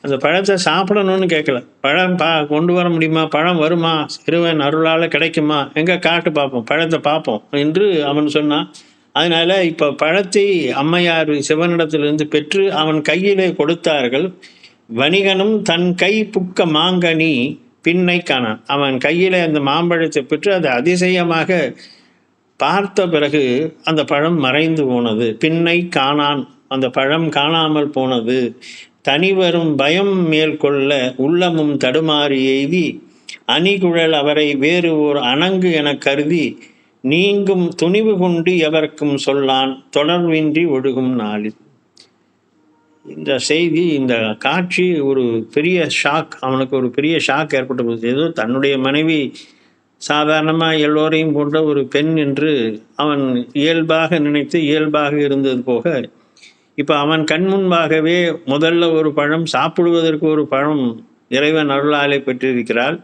அந்த பழத்தை சாப்பிடணும்னு கேட்கல. பழம் கொண்டு வர முடியுமா, பழம் வருமா, சிறுவன் அருளால் கிடைக்குமா, எங்கே காட்டு பார்ப்போம், பழத்தை பார்ப்போம் என்று அவன் சொன்னான். அதனால் இப்போ பழத்தை அம்மையார் சிவனிடத்திலிருந்து பெற்று அவன் கையிலே கொடுத்தார்கள். வணிகனும் தன் கை புக்க மாங்கனி பின்னை காணான். அவன் கையில் அந்த மாம்பழத்தை பெற்று அதை அதிசயமாக பார்த்த பிறகு அந்த பழம் மறைந்து போனது. பின்னை காணான், அந்த பழம் காணாமல் போனது. தனிவரும் பயம் மேற்கொள்ள உள்ளமும் தடுமாறி எய்தி அணிகுழல் அவரை வேறு ஓர் அணங்கு என கருதி நீங்கும் துணிவு கொண்டு எவர்க்கும் சொல்லான் தொடர்பின்றி ஒழுகும் நாளில். இந்த செய்தி, இந்த காட்சி ஒரு பெரிய ஷாக், அவனுக்கு ஒரு பெரிய ஷாக் ஏற்பட்ட போது. ஏதோ தன்னுடைய மனைவி சாதாரணமாக எல்லோரையும் போன்ற ஒரு பெண் என்று அவன் இயல்பாக நினைத்து இயல்பாக இருந்தது போக, இப்போ அவன் கண் முன்பாகவே முதல்ல ஒரு பழம், சாப்பிடுவதற்கு ஒரு பழம் இறைவன் அருளாலே பெற்றிருக்கிறாள்.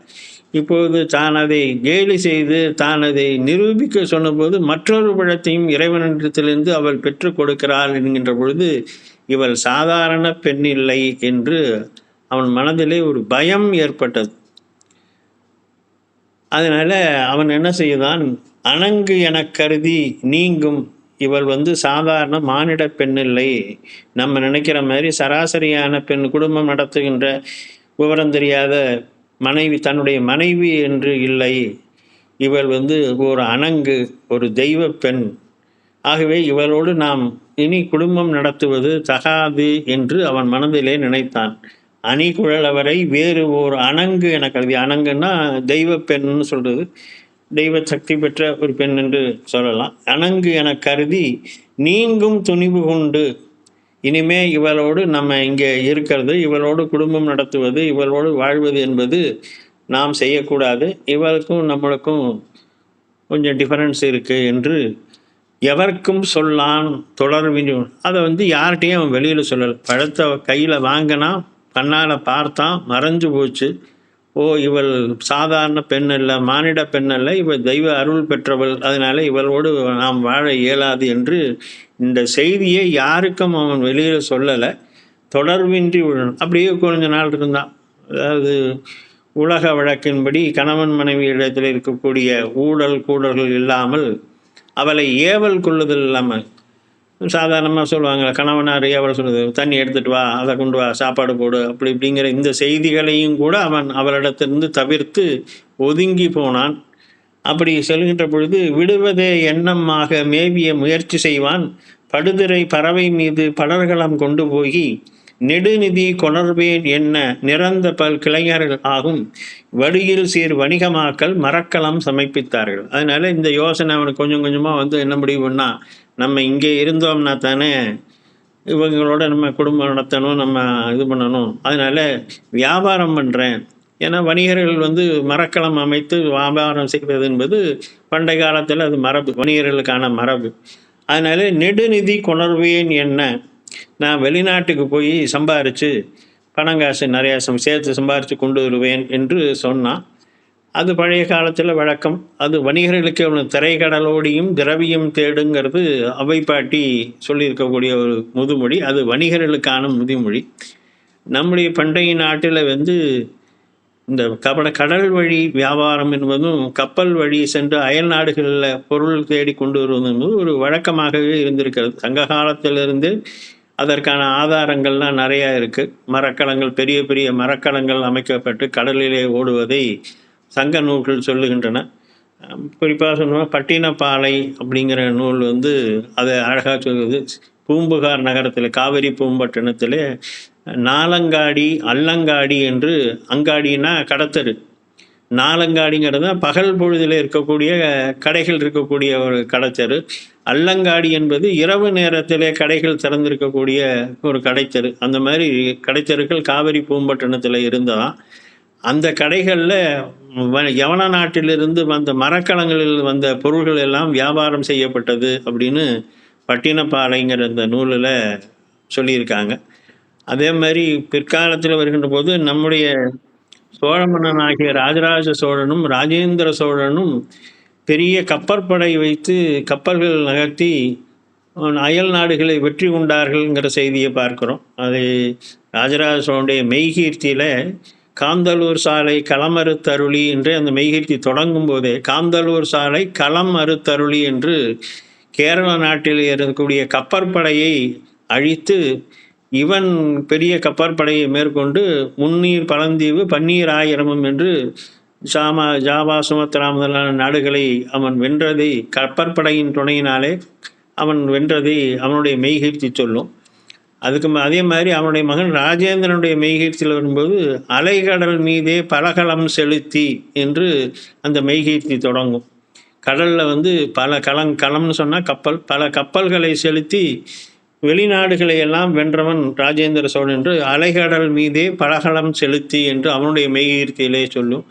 இப்போது தான் அதை கேலி செய்து தான் அதை நிரூபிக்க சொன்னபோது மற்றொரு பழத்தையும் இறைவனிடத்திலிருந்து அவள் பெற்று கொடுக்கிறாள் என்கின்ற பொழுது இவள் சாதாரண பெண் இல்லை என்று அவன் மனதிலே ஒரு பயம் ஏற்பட்டது. அதனால அவன் என்ன செய்தான், அணங்கு என கருதி நீங்கும். இவள் சாதாரண மானிட பெண் இல்லை, நம்ம நினைக்கிற மாதிரி சராசரியான பெண், குடும்பம் நடத்துகின்ற விவரம் தெரியாத மனைவி, தன்னுடைய மனைவி என்று இல்லை. இவள் ஒரு அணங்கு, ஒரு தெய்வ பெண். ஆகவே இவளோடு நாம் இனி குடும்பம் நடத்துவது தகாது என்று அவன் மனதிலே நினைத்தான். அணிகுழலவரை வேறு ஓர் அணங்கு என கருதி, அணங்குன்னா தெய்வ பெண்ணுன்னு சொல்றது, தெய்வ சக்தி பெற்ற ஒரு பெண் என்று சொல்லலாம். அணங்கு என கருதி நீங்கும் துணிவு கொண்டு, இனிமே இவளோடு நம்ம இங்கே இருக்கிறது, இவளோடு குடும்பம் நடத்துவது, இவளோடு வாழ்வது என்பது நாம் செய்யக்கூடாது, இவளுக்கும் நம்மளுக்கும் கொஞ்சம் டிஃபரன்ஸ் இருக்குது என்று எவருக்கும் சொல்லான் தொடர்பின். அதை யார்கிட்டையும் அவன் வெளியில் சொல்லலை. பழத்தை கையில் வாங்கினா, கண்ணால் பார்த்தான், மறைஞ்சு போச்சு. ஓ, இவள் சாதாரண பெண் அல்ல, மானிட பெண் அல்ல, இவள் தெய்வ அருள் பெற்றவள், அதனால இவளோடு நாம் வாழ இயலாது என்று இந்த செய்தியை யாருக்கும் அவன் வெளியில் சொல்லலை. தொடர்பின்றி அப்படியே கொஞ்ச நாள் இருந்தான். அதாவது உலக வழக்கின்படி கணவன் மனைவி இடத்தில் இருக்கக்கூடிய ஊழல் கூடல்கள் இல்லாமல், அவளை ஏவல் கொள்ளுதல் இல்லாமல், சாதாரணமாக சொல்லுவாங்க, கணவனார் ஏவல் சொல்லுது, தண்ணி எடுத்துகிட்டு வா, அதை கொண்டு வா, சாப்பாடு போடு, அப்படி இப்படிங்கிற இந்த செய்திகளையும் கூட அவன் அவளிடத்திலிருந்து தவிர்த்து ஒதுங்கி போனான். அப்படி செல்கின்ற பொழுது விடுவதே எண்ணமாக மேவிய முயற்சி செய்வான். படுதிரை பறவை மீது படர்களம் கொண்டு போய் நெடுநிதி கொணர்வேன் என்ன நிறந்த பல் கிளைஞர்கள் ஆகும் வடியில் சீர் வணிகமாக்கல் மரக்கலம் சமர்ப்பித்தார்கள். அதனால இந்த யோசனை அவனுக்கு கொஞ்சம் கொஞ்சமாக என்ன முடிவு பண்ணா, நம்ம இங்கே இருந்தோம்னா தானே இவங்களோட நம்ம குடும்பம் நடத்தணும், நம்ம இது பண்ணணும், அதனால வியாபாரம் பண்ணுறேன். ஏன்னா வணிகர்கள் மரக்கலம் அமைத்து வியாபாரம் செய்வது என்பது பண்டைய காலத்தில் அது மரபு, வணிகர்களுக்கான மரபு. அதனால நெடுநிதி கொணர்வேன் என்ன, நான் வெளிநாட்டுக்கு போய் சம்பாரித்து பணங்காசு நிறையா சேர்த்து சம்பாரித்து கொண்டு வருவேன் என்று சொன்னான். அது பழைய காலத்தில் வழக்கம். அது வணிகர்களுக்கு அவனு திரைக்கடலோடியும் திரவியம் தேடுங்கிறது அவை பாட்டி சொல்லியிருக்கக்கூடிய ஒரு முதுமொழி. அது வணிகர்களுக்கான முதுமொழி. நம்முடைய பண்டைய நாட்டில் இந்த கடல் வழி வியாபாரம் என்பதும் கப்பல் வழி சென்று அயல் நாடுகளில் பொருள் தேடி கொண்டு வருவது என்பது ஒரு வழக்கமாகவே இருந்திருக்கிறது. சங்க காலத்திலிருந்து அதற்கான ஆதாரங்கள்லாம் நிறையா இருக்குது. மரக்கலங்கள், பெரிய பெரிய மரக்கலங்கள் அமைக்கப்பட்டு கடலிலே ஓடுவதை சங்க நூல்கள் சொல்லுகின்றன. குறிப்பாக சொன்னால் பட்டினப்பாலை அப்படிங்கிற நூல் அதை அழகாக சொல்லுது. பூம்புகார் நகரத்தில், காவிரி பூம்பட்டினத்தில் நாலங்காடி அல்லங்காடி என்று, அங்காடினா கடத்தரு, நாலங்காடிங்கிறது பகல் பொழுதில் இருக்கக்கூடிய கடைகள் இருக்கக்கூடிய ஒரு கடைத்தரு. அல்லங்காடி என்பது இரவு நேரத்திலே கடைகள் திறந்திருக்கக்கூடிய ஒரு கடைத்தரு. அந்த மாதிரி கடைத்தருக்கள் காவிரி பூம்பட்டினத்தில் இருந்ததான். அந்த கடைகளில் யவன நாட்டிலிருந்து வந்த மரக்கலங்களில் வந்த பொருள்கள் எல்லாம் வியாபாரம் செய்யப்பட்டது அப்படின்னு பட்டினப்பாலைங்கிற இந்த நூலில் சொல்லியிருக்காங்க. அதே மாதிரி பிற்காலத்தில் வருகின்ற போது நம்முடைய சோழ மன்னன் ஆகிய ராஜராஜ சோழனும் ராஜேந்திர சோழனும் பெரிய கப்பற்படை வைத்து கப்பல்கள் நகர்த்தி அயல் நாடுகளை வெற்றி கொண்டார்கள்ங்கிற செய்தியை பார்க்குறோம். அது ராஜராஜ சோழனுடைய மெய்கீர்த்தியில் காந்தலூர் சாலை களம் அறுத்தருளி என்று அந்த மெய்கீர்த்தி தொடங்கும் போதே காந்தலூர் சாலை களம் அறுத்தருளி என்று கேரள நாட்டில் இருக்கக்கூடிய கப்பற்படையை அழித்து இவன் பெரிய கப்பற்படையை மேற்கொண்டு முன்னீர் பழந்தீவு பன்னீர் ஆயிரமும் என்று ஜாவா சுமத்ரா முதலான நாடுகளை அவன் வென்றதை கப்பற்படையின் துணையினாலே அவன் வென்றதை அவனுடைய மெய்கீர்த்தி சொல்லும். அதே மாதிரி அவனுடைய மகன் ராஜேந்திரனுடைய மெய்கீர்த்தியில் வரும்போது அலைகடல் மீதே பலகலம் செலுத்தி என்று அந்த மெய்கீர்த்தி தொடங்கும். கடலில் பல களம்னு சொன்னால் கப்பல், பல கப்பல்களை செலுத்தி வெளிநாடுகளை எல்லாம் வென்றவன் ராஜேந்திர சோழன் என்று அலைகடல் மீதே பலகலம் செலுத்தி என்று அவனுடைய மெய்கீர்த்தியிலே சொல்லும்.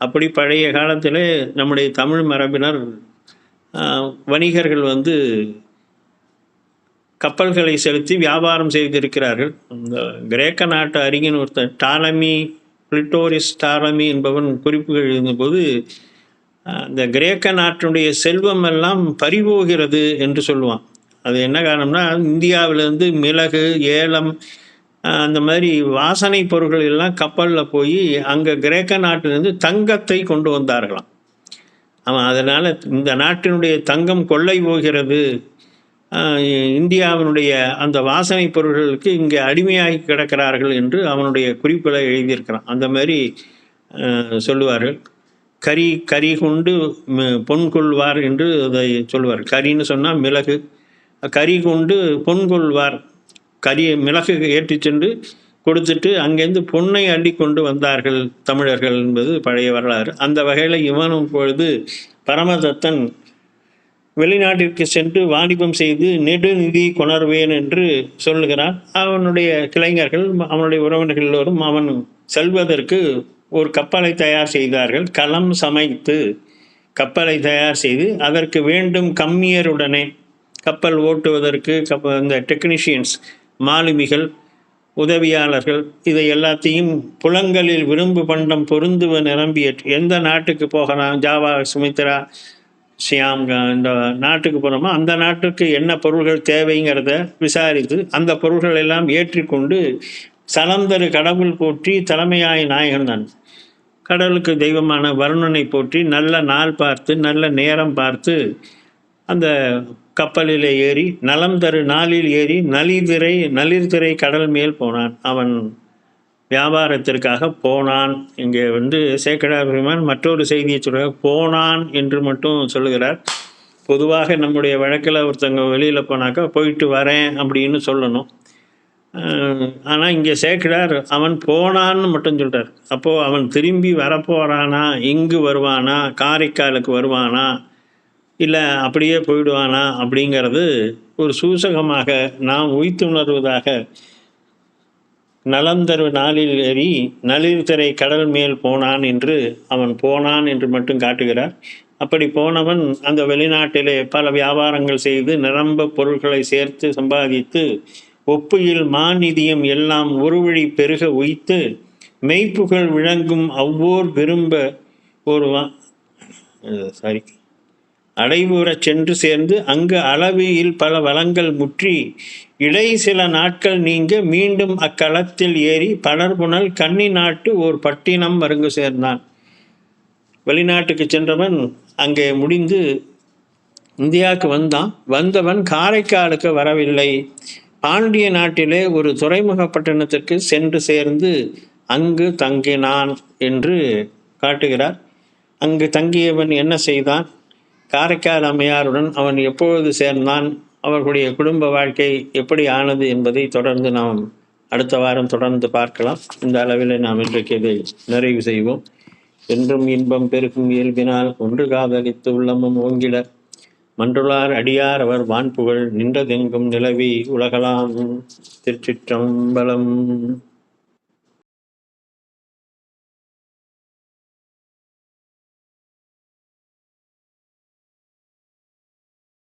அப்படி பழைய காலத்தில் நம்முடைய தமிழ் மரபினர் வணிகர்கள் கப்பல்களை செலுத்தி வியாபாரம் செய்திருக்கிறார்கள். இந்த கிரேக்க நாட்டு அறிஞன் ஒருத்தன் டாலமி, பிளிட்டோரிஸ் டாலமி என்பவன் குறிப்புகள் எழுதும்போது இந்த கிரேக்க நாட்டினுடைய செல்வம் எல்லாம் பறிபோகிறது என்று சொல்லுவான். அது என்ன காரணம்னா, இந்தியாவிலேருந்து மிளகு, ஏலம், அந்த மாதிரி வாசனை பொருட்கள் எல்லாம் கப்பலில் போய் அங்கே கிரேக்க நாட்டிலிருந்து தங்கத்தை கொண்டு வந்தார்களாம். அவன் அதனால் இந்த நாட்டினுடைய தங்கம் கொள்ளை போகிறது, இந்தியாவினுடைய அந்த வாசனை பொருட்களுக்கு இங்கே அடிமையாகி கிடக்கிறார்கள் என்று அவனுடைய குறிப்பில் எழுதியிருக்கிறான். அந்த மாதிரி சொல்லுவார்கள். கரி கொண்டு பொன் கொள்வார் என்று அதை சொல்லுவார். கரின்னு சொன்னால் மிளகு, கரி கொண்டு பொன் கொள்வார், மிளகு ஏற்றி சென்று கொடுத்துட்டு அங்கேருந்து பொன்னை அள்ளி கொண்டு வந்தார்கள் தமிழர்கள் என்பது பழைய வரலாறு. அந்த வகையில் இவனும் பொழுது பரமதத்தன் வெளிநாட்டிற்கு சென்று வாணிபம் செய்து நெடுநிதி கொணர்வேன் என்று சொல்லுகிறான். அவனுடைய கிளைஞர்கள், அவனுடைய உறவினர்கள் எல்லோரும் அவன் செல்வதற்கு ஒரு கப்பலை தயார் செய்தார்கள். களம் சமைத்து கப்பலை தயார் செய்து அதற்கு வேண்டும் கம்மியருடனே கப்பல் ஓட்டுவதற்கு இந்த டெக்னீஷியன்ஸ், மாலுமிகள், உதவியாளர்கள், இதை எல்லாத்தையும் புலங்களில் விரும்பு பண்டம் பொருந்துவ நிரம்பிய எந்த நாட்டுக்கு போகலாம், ஜாவா, சுமித்ரா, ஷியாம், இந்த நாட்டுக்கு போகிறோமோ அந்த நாட்டுக்கு என்ன பொருள்கள் தேவைங்கிறத விசாரித்து அந்த பொருள்கள் எல்லாம் ஏற்றிக்கொண்டு சலந்தரு கடவுள் போற்றி தலைமையாய நாயகன் தான் கடவுளுக்கு தெய்வமான வருணனை போற்றி நல்ல நாள் பார்த்து நல்ல நேரம் பார்த்து அந்த கப்பலிலே ஏறி நலம் தரு நாளில் ஏறி நளிர்திரை கடல் மேல் போனான். அவன் வியாபாரத்திற்காக போனான். இங்கே சேக்கிழார் பெருமான் மற்றொரு செய்தியை சொல்கிறார், போனான் என்று மட்டும் சொல்லுகிறார். பொதுவாக நம்முடைய வழக்கில் ஒருத்தங்க வெளியில் போனாக்கா போயிட்டு வரேன் அப்படின்னு சொல்லணும். ஆனால் இங்கே சேக்கிழார் அவன் போனான்னு மட்டும் சொல்கிறார். அப்போது அவன் திரும்பி வரப்போகிறானா, இங்கு வருவானா, காரைக்காலுக்கு வருவானா, இல்லை அப்படியே போயிடுவானா அப்படிங்கிறது ஒரு சூசகமாக நாம் உய்த்துணர்வதாக நலந்தரு நாளில் ஏறி நளிர்திரை கடல் மேல் போனான் என்று அவன் போனான் என்று மட்டும் காட்டுகிறார். அப்படி போனவன் அந்த வெளிநாட்டிலே பல வியாபாரங்கள் செய்து நிரம்ப பொருட்களை சேர்த்து சம்பாதித்து ஒப்புயில் மாநிதியம் எல்லாம் ஒரு வழி பெருக உய்த்து மெய்ப்புகள் விளங்கும் அவ்வோர் விரும்ப அடைவுறச் சென்று சேர்ந்து அங்கு அளவியில் பல வளங்கள் முற்றி இடை சில நாட்கள் நீங்க மீண்டும் அக்களத்தில் ஏறி படர்புணல் கன்னி நாட்டு ஓர் பட்டினம் மருங்கு சேர்ந்தான். வெளிநாட்டுக்கு சென்றவன் அங்கே முடிந்து இந்தியாவுக்கு வந்தவன் காரைக்காலுக்கு வரவில்லை. பாண்டிய நாட்டிலே ஒரு துறைமுக பட்டணத்திற்கு சென்று சேர்ந்து அங்கு தங்கினான் என்று காட்டுகிறார். அங்கு தங்கியவன் என்ன செய்தான், காரைக்கால் அம்மையாருடன் அவன் எப்பொழுது சேர்ந்தான், அவர்களுடைய குடும்ப வாழ்க்கை எப்படி ஆனது என்பதை தொடர்ந்து நாம் அடுத்த வாரம் தொடர்ந்து பார்க்கலாம். இந்த அளவில் நாம் இன்றைக்கு இதை நிறைவு செய்வோம். என்றும் இன்பம் பெருக்கும் இயல்பினால் ஒன்று காதலித்து உள்ளமும் ஓங்கிட மன்றுளார் அடியார் அவர் வான்புகழ் நின்றதெங்கும் நிலவி உலகலாம். திருச்சிற்றம்பலம்.